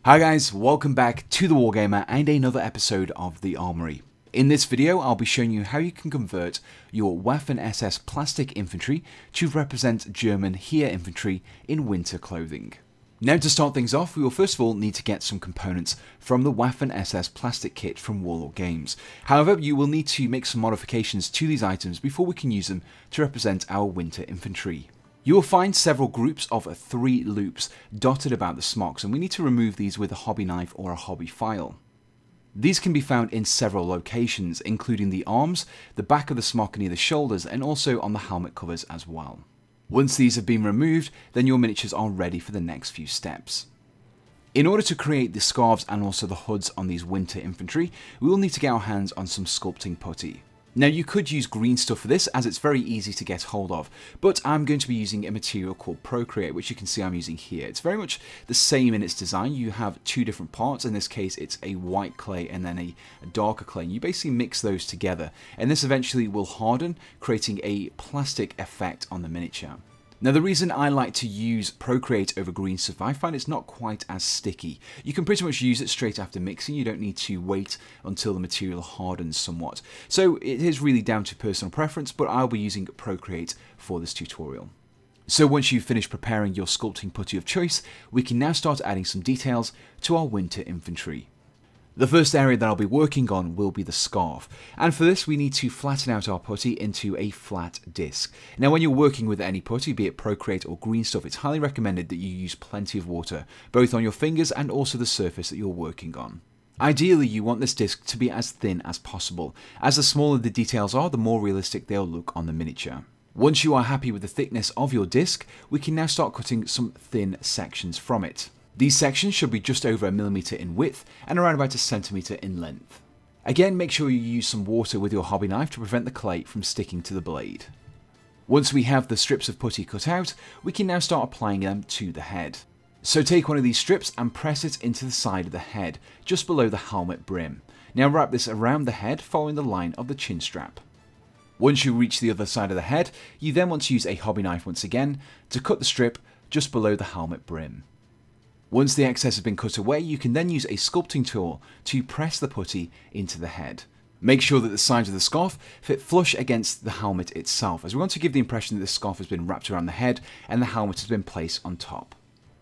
Hi guys, welcome back to the Wargamer and another episode of the Armoury. In this video, I'll be showing you how you can convert your Waffen SS plastic infantry to represent German Heer Infantry in winter clothing. Now to start things off, we will first of all need to get some components from the Waffen SS plastic kit from Warlord Games. However, you will need to make some modifications to these items before we can use them to represent our winter infantry. You will find several groups of 3 loops dotted about the smocks, and we need to remove these with a hobby knife or a hobby file. These can be found in several locations, including the arms, the back of the smock near the shoulders, and also on the helmet covers as well. Once these have been removed, then your miniatures are ready for the next few steps. In order to create the scarves and also the hoods on these winter infantry, we will need to get our hands on some sculpting putty. Now you could use green stuff for this, as it's very easy to get hold of, but I'm going to be using a material called Procreate, which you can see I'm using here. It's very much the same in its design. You have 2 different parts. In this case it's a white clay and then a darker clay. You basically mix those together, and this eventually will harden, creating a plastic effect on the miniature. Now the reason I like to use Procreate over green stuff, I find it's not quite as sticky. You can pretty much use it straight after mixing, you don't need to wait until the material hardens somewhat. So it is really down to personal preference, but I'll be using Procreate for this tutorial. So once you've finished preparing your sculpting putty of choice, we can now start adding some details to our winter infantry. The first area that I'll be working on will be the scarf, and for this we need to flatten out our putty into a flat disc. Now when you're working with any putty, be it Procreate or green stuff, it's highly recommended that you use plenty of water, both on your fingers and also the surface that you're working on. Ideally you want this disc to be as thin as possible, as the smaller the details are, the more realistic they'll look on the miniature. Once you are happy with the thickness of your disc, we can now start cutting some thin sections from it. These sections should be just over 1 millimeter in width and around about 1 centimeter in length. Again, make sure you use some water with your hobby knife to prevent the clay from sticking to the blade. Once we have the strips of putty cut out, we can now start applying them to the head. So take one of these strips and press it into the side of the head, just below the helmet brim. Now wrap this around the head following the line of the chin strap. Once you reach the other side of the head, you then want to use a hobby knife once again to cut the strip just below the helmet brim. Once the excess has been cut away, you can then use a sculpting tool to press the putty into the head. Make sure that the sides of the scarf fit flush against the helmet itself, as we want to give the impression that the scarf has been wrapped around the head and the helmet has been placed on top.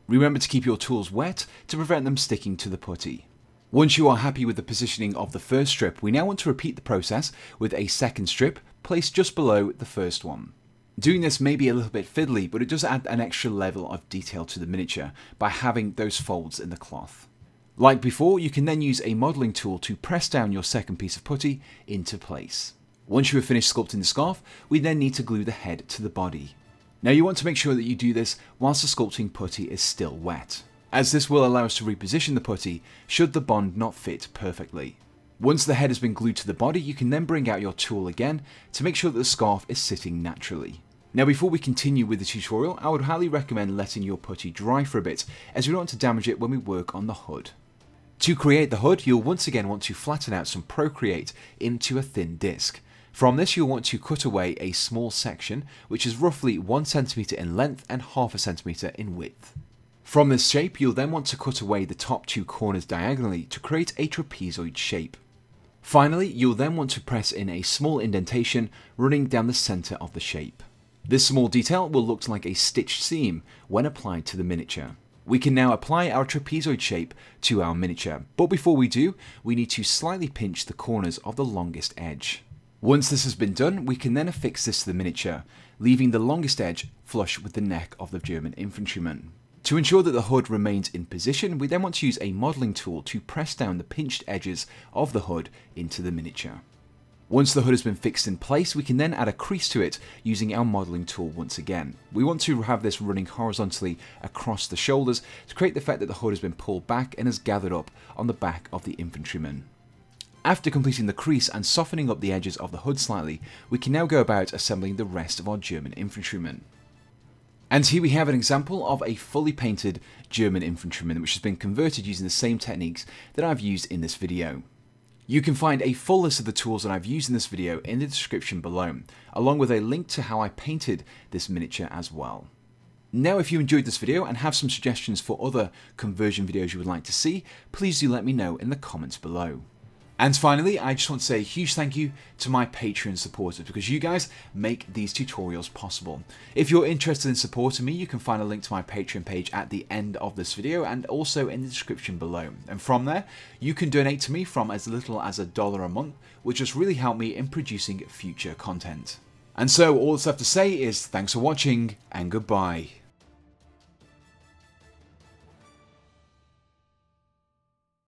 Remember to keep your tools wet to prevent them sticking to the putty. Once you are happy with the positioning of the first strip, we now want to repeat the process with a second strip placed just below the first one. Doing this may be a little bit fiddly, but it does add an extra level of detail to the miniature by having those folds in the cloth. Like before, you can then use a modelling tool to press down your second piece of putty into place. Once you have finished sculpting the scarf, we then need to glue the head to the body. Now you want to make sure that you do this whilst the sculpting putty is still wet, as this will allow us to reposition the putty should the bond not fit perfectly. Once the head has been glued to the body, you can then bring out your tool again to make sure that the scarf is sitting naturally. Now before we continue with the tutorial, I would highly recommend letting your putty dry for a bit, as we don't want to damage it when we work on the hood. To create the hood, you'll once again want to flatten out some Procreate into a thin disc. From this you'll want to cut away a small section, which is roughly 1 centimeter in length and half a centimeter in width. From this shape, you'll then want to cut away the top 2 corners diagonally to create a trapezoid shape. Finally, you'll then want to press in a small indentation running down the center of the shape. This small detail will look like a stitched seam when applied to the miniature. We can now apply our trapezoid shape to our miniature, but before we do, we need to slightly pinch the corners of the longest edge. Once this has been done, we can then affix this to the miniature, leaving the longest edge flush with the neck of the German infantryman. To ensure that the hood remains in position, we then want to use a modelling tool to press down the pinched edges of the hood into the miniature. Once the hood has been fixed in place, we can then add a crease to it using our modelling tool once again. We want to have this running horizontally across the shoulders to create the effect that the hood has been pulled back and has gathered up on the back of the infantryman. After completing the crease and softening up the edges of the hood slightly, we can now go about assembling the rest of our German infantryman. And here we have an example of a fully painted German infantryman which has been converted using the same techniques that I've used in this video. You can find a full list of the tools that I've used in this video in the description below, along with a link to how I painted this miniature as well. Now, if you enjoyed this video and have some suggestions for other conversion videos you would like to see, please do let me know in the comments below. And finally, I just want to say a huge thank you to my Patreon supporters, because you guys make these tutorials possible. If you're interested in supporting me, you can find a link to my Patreon page at the end of this video and also in the description below. And from there, you can donate to me from as little as $1 a month, which just really help me in producing future content. And so all that's left to say is thanks for watching and goodbye.